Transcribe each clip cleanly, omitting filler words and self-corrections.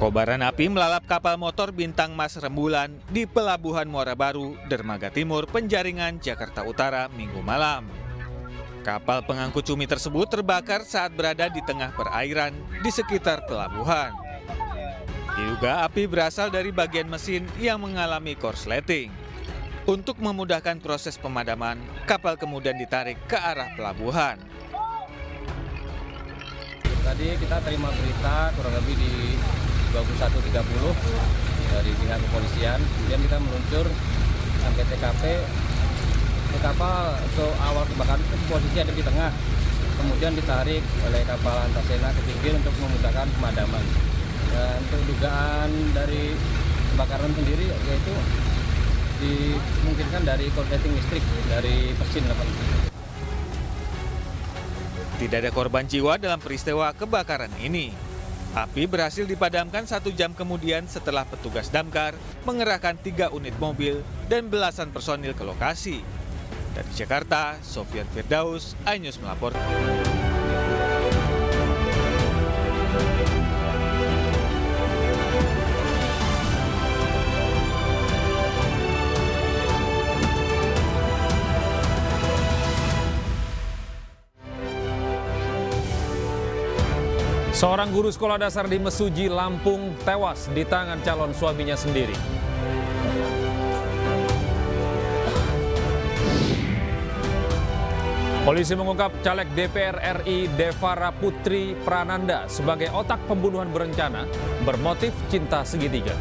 Kobaran api melalap kapal motor Bintang Mas Rembulan di Pelabuhan Muara Baru, Dermaga Timur, Penjaringan, Jakarta Utara, Minggu malam. Kapal pengangkut cumi tersebut terbakar saat berada di tengah perairan di sekitar pelabuhan. Diduga api berasal dari bagian mesin yang mengalami korsleting. Untuk memudahkan proses pemadaman, kapal kemudian ditarik ke arah pelabuhan. Tadi kita terima berita kurang lebih di 21.30 dari pihak kepolisian. Kemudian kita meluncur sampai TKP. Kapal untuk awal kebakaran itu posisi ada di tengah. Kemudian ditarik oleh kapal Antasena ke pinggir untuk memudahkan pemadaman. Dan untuk dugaan dari kebakaran sendiri yaitu dimungkinkan dari korsleting listrik dari mesin. Tidak ada korban jiwa dalam peristiwa kebakaran ini. Api berhasil dipadamkan 1 jam kemudian setelah petugas damkar mengerahkan 3 unit mobil dan belasan personil ke lokasi. Dari Jakarta, Sofyan Firdaus, iNews melaporkan. Seorang guru sekolah dasar di Mesuji, Lampung tewas di tangan calon suaminya sendiri. Polisi mengungkap caleg DPR RI Devara Putri Prananda sebagai otak pembunuhan berencana bermotif cinta segitiga.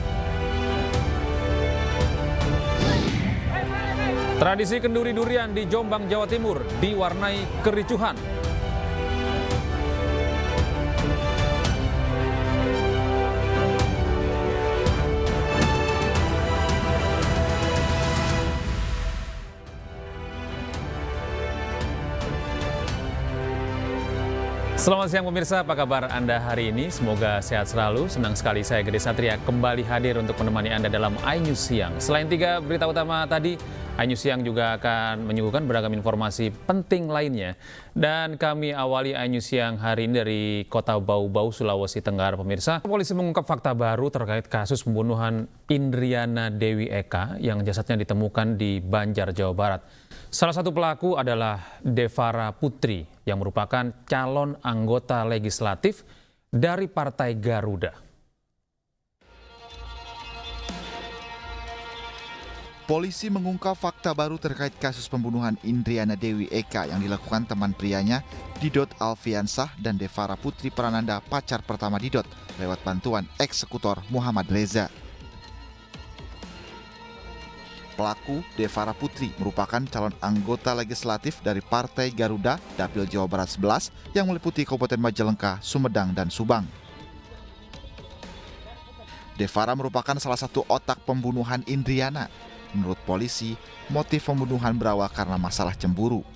Tradisi kenduri durian di Jombang, Jawa Timur diwarnai kericuhan. Selamat siang pemirsa, apa kabar Anda hari ini? Semoga sehat selalu. Senang sekali saya Gede Satria kembali hadir untuk menemani Anda dalam iNews Siang. Selain 3 berita utama tadi, iNews Siang juga akan menyuguhkan beragam informasi penting lainnya. Dan kami awali iNews Siang hari ini dari Kota Bau-Bau, Sulawesi Tenggara pemirsa. Polisi mengungkap fakta baru terkait kasus pembunuhan Indriana Dewi Eka yang jasadnya ditemukan di Banjar, Jawa Barat. Salah satu pelaku adalah Devara Putri yang merupakan calon anggota legislatif dari Partai Garuda. Polisi mengungkap fakta baru terkait kasus pembunuhan Indriana Dewi Eka yang dilakukan teman prianya, Didot Alfiansah dan Devara Putri Prananda, pacar pertama Didot, lewat bantuan eksekutor Muhammad Reza. Pelaku, Devara Putri, merupakan calon anggota legislatif dari Partai Garuda, Dapil Jawa Barat 11, yang meliputi Kabupaten Majalengka, Sumedang, dan Subang. Devara merupakan salah satu otak pembunuhan Indriana. Menurut polisi, motif pembunuhan berawal karena masalah cemburu.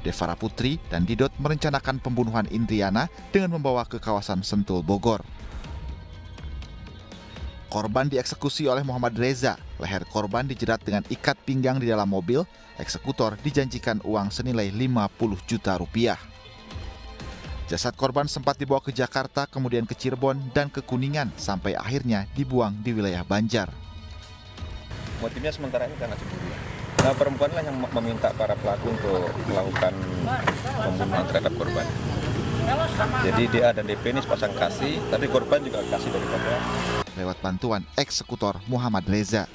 Devara Putri dan Didot merencanakan pembunuhan Indriana dengan membawa ke kawasan Sentul, Bogor. Korban dieksekusi oleh Muhammad Reza. Leher korban dijerat dengan ikat pinggang di dalam mobil. Eksekutor dijanjikan uang senilai 50 juta rupiah. Jasad korban sempat dibawa ke Jakarta, kemudian ke Cirebon dan ke Kuningan, sampai akhirnya dibuang di wilayah Banjar. Motifnya sementara ini karena cemburu. Nah, perempuanlah yang meminta para pelaku untuk melakukan pembunuhan terhadap korban. Jadi DA dan DP ini sepasang kasih, tapi korban juga kasih dari korban. Lewat bantuan eksekutor Muhammad Reza.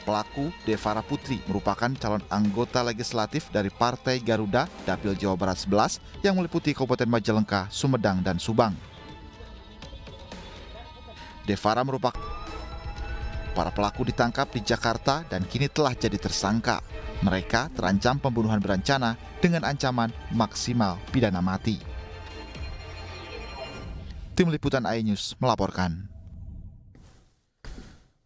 Pelaku, Devara Putri, merupakan calon anggota legislatif dari Partai Garuda, Dapil Jawa Barat 11, yang meliputi Kabupaten Majalengka, Sumedang, dan Subang. Devara merupakan para pelaku ditangkap di Jakarta dan kini telah jadi tersangka. Mereka terancam pembunuhan berencana dengan ancaman maksimal pidana mati. Tim Liputan iNews melaporkan.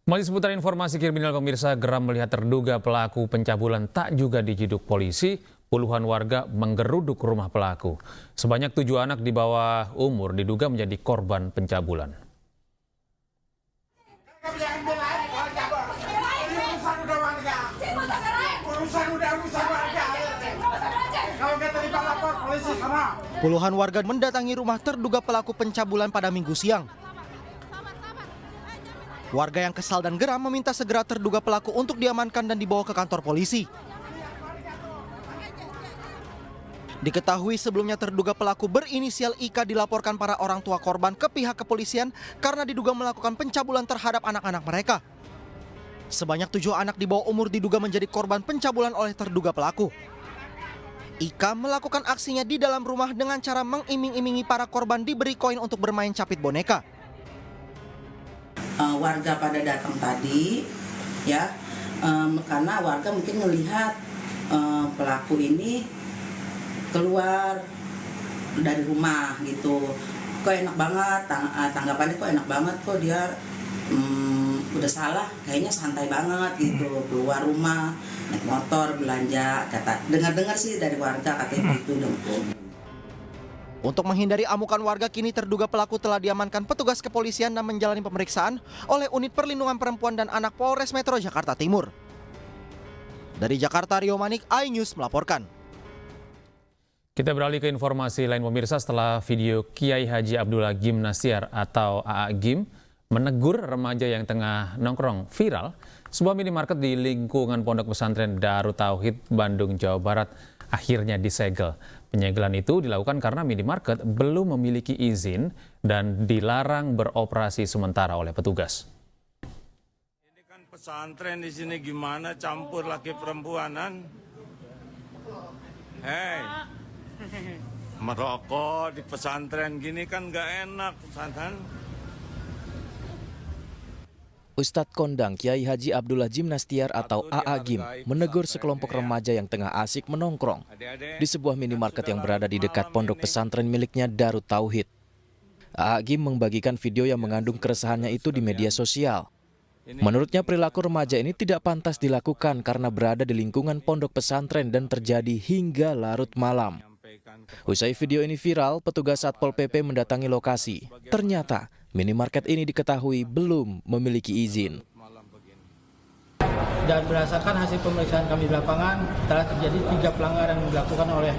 Masih seputar informasi kriminal pemirsa, geram melihat terduga pelaku pencabulan tak juga diciduk polisi. Puluhan warga menggeruduk rumah pelaku. Sebanyak 7 anak di bawah umur diduga menjadi korban pencabulan. Kalau kita lapor polisi Puluhan warga mendatangi rumah terduga pelaku pencabulan pada Minggu siang. Warga yang kesal dan geram meminta segera terduga pelaku untuk diamankan dan dibawa ke kantor polisi. Diketahui sebelumnya terduga pelaku berinisial IK dilaporkan para orang tua korban ke pihak kepolisian karena diduga melakukan pencabulan terhadap anak-anak mereka. Sebanyak 7 anak di bawah umur diduga menjadi korban pencabulan oleh terduga pelaku. IK melakukan aksinya di dalam rumah dengan cara mengiming-imingi para korban diberi koin untuk bermain capit boneka. Warga pada datang tadi, ya, karena warga mungkin melihat pelaku ini keluar dari rumah gitu. Kok enak banget, tanggapannya kok enak banget, kok dia udah salah, kayaknya santai banget gitu, keluar rumah, naik motor, belanja, dengar-dengar sih dari warga katanya gitu dong. Untuk menghindari amukan warga, kini terduga pelaku telah diamankan petugas kepolisian dan menjalani pemeriksaan oleh Unit Perlindungan Perempuan dan Anak Polres Metro Jakarta Timur. Dari Jakarta, Rio Manik, iNews melaporkan. Kita beralih ke informasi lain pemirsa. Setelah video Kiai Haji Abdullah Gim Nastyar atau AA Gim menegur remaja yang tengah nongkrong viral, sebuah minimarket di lingkungan Pondok Pesantren Darut Tauhid, Bandung, Jawa Barat akhirnya disegel. Penyegelan itu dilakukan karena minimarket belum memiliki izin dan dilarang beroperasi sementara oleh petugas. Ini kan pesantren di sini, gimana campur laki perempuanan? Hei, merokok di pesantren gini kan gak enak pesantren. Ustadz Kondang Kiai Haji Abdullah Gim Nastyar atau AA Gim menegur sekelompok remaja yang tengah asik menongkrong di sebuah minimarket yang berada di dekat pondok pesantren miliknya Darut Tauhid. AA Gim membagikan video yang mengandung keresahannya itu di media sosial. Menurutnya perilaku remaja ini tidak pantas dilakukan karena berada di lingkungan pondok pesantren dan terjadi hingga larut malam. Usai video ini viral, petugas Satpol PP mendatangi lokasi. Ternyata minimarket ini diketahui belum memiliki izin. Dan berdasarkan hasil pemeriksaan kami di lapangan, telah terjadi 3 pelanggaran yang dilakukan oleh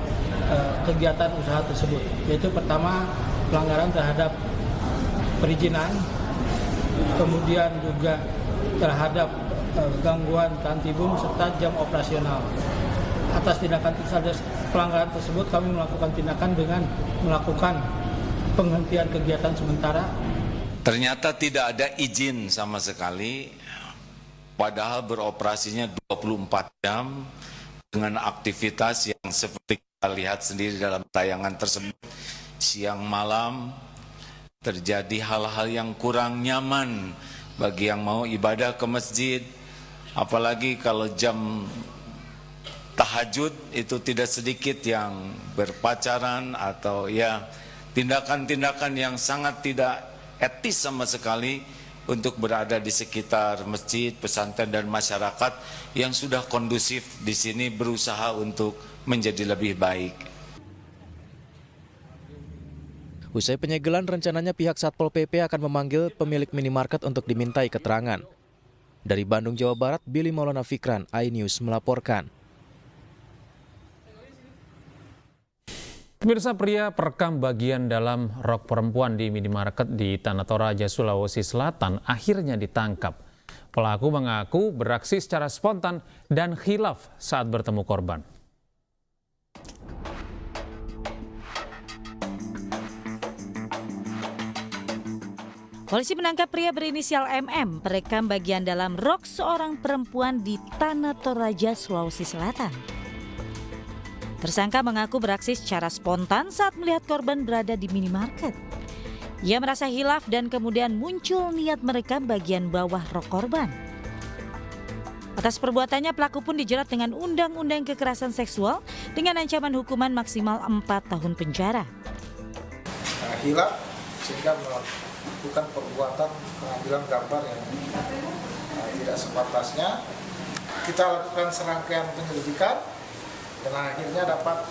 kegiatan usaha tersebut. Yaitu pertama, pelanggaran terhadap perizinan, kemudian juga terhadap gangguan tantibum serta jam operasional. Atas tindakan pelanggaran tersebut, kami melakukan tindakan dengan melakukan penghentian kegiatan sementara. Ternyata tidak ada izin sama sekali, padahal beroperasinya 24 jam dengan aktivitas yang seperti kita lihat sendiri dalam tayangan tersebut. Siang malam terjadi hal-hal yang kurang nyaman bagi yang mau ibadah ke masjid, apalagi kalau jam tahajud itu tidak sedikit yang berpacaran atau ya tindakan-tindakan yang sangat tidak etis sama sekali untuk berada di sekitar masjid, pesantren dan masyarakat yang sudah kondusif di sini berusaha untuk menjadi lebih baik. Usai penyegelan, rencananya pihak Satpol PP akan memanggil pemilik minimarket untuk dimintai keterangan. Dari Bandung, Jawa Barat, Billy Maulana Fikran, iNews melaporkan. Pemirsa, pria perekam bagian dalam rok perempuan di minimarket di Tanah Toraja, Sulawesi Selatan akhirnya ditangkap. Pelaku mengaku beraksi secara spontan dan khilaf saat bertemu korban. Polisi menangkap pria berinisial MM, perekam bagian dalam rok seorang perempuan di Tanah Toraja, Sulawesi Selatan. Tersangka mengaku beraksi secara spontan saat melihat korban berada di minimarket. Ia merasa hilaf dan kemudian muncul niat merekam bagian bawah rok korban. Atas perbuatannya, pelaku pun dijerat dengan Undang-Undang Kekerasan Seksual dengan ancaman hukuman maksimal 4 tahun penjara. Hilaf sehingga melakukan perbuatan pengambilan gambar yang tidak sepantasnya. Kita lakukan serangkaian penyelidikan dan akhirnya dapat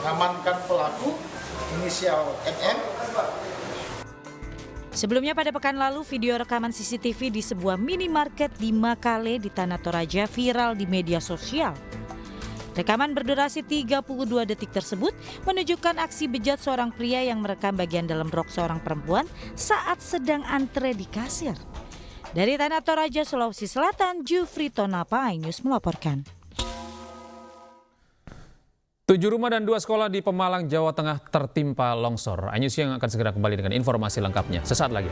mengamankan pelaku inisial NN. Sebelumnya pada pekan lalu, video rekaman CCTV di sebuah minimarket di Makale di Tanah Toraja viral di media sosial. Rekaman berdurasi 32 detik tersebut menunjukkan aksi bejat seorang pria yang merekam bagian dalam rok seorang perempuan saat sedang antre di kasir. Dari Tanah Toraja, Sulawesi Selatan, Jufri Tonapa, iNews melaporkan. 7 rumah dan 2 sekolah di Pemalang, Jawa Tengah tertimpa longsor. iNews yang akan segera kembali dengan informasi lengkapnya sesaat lagi.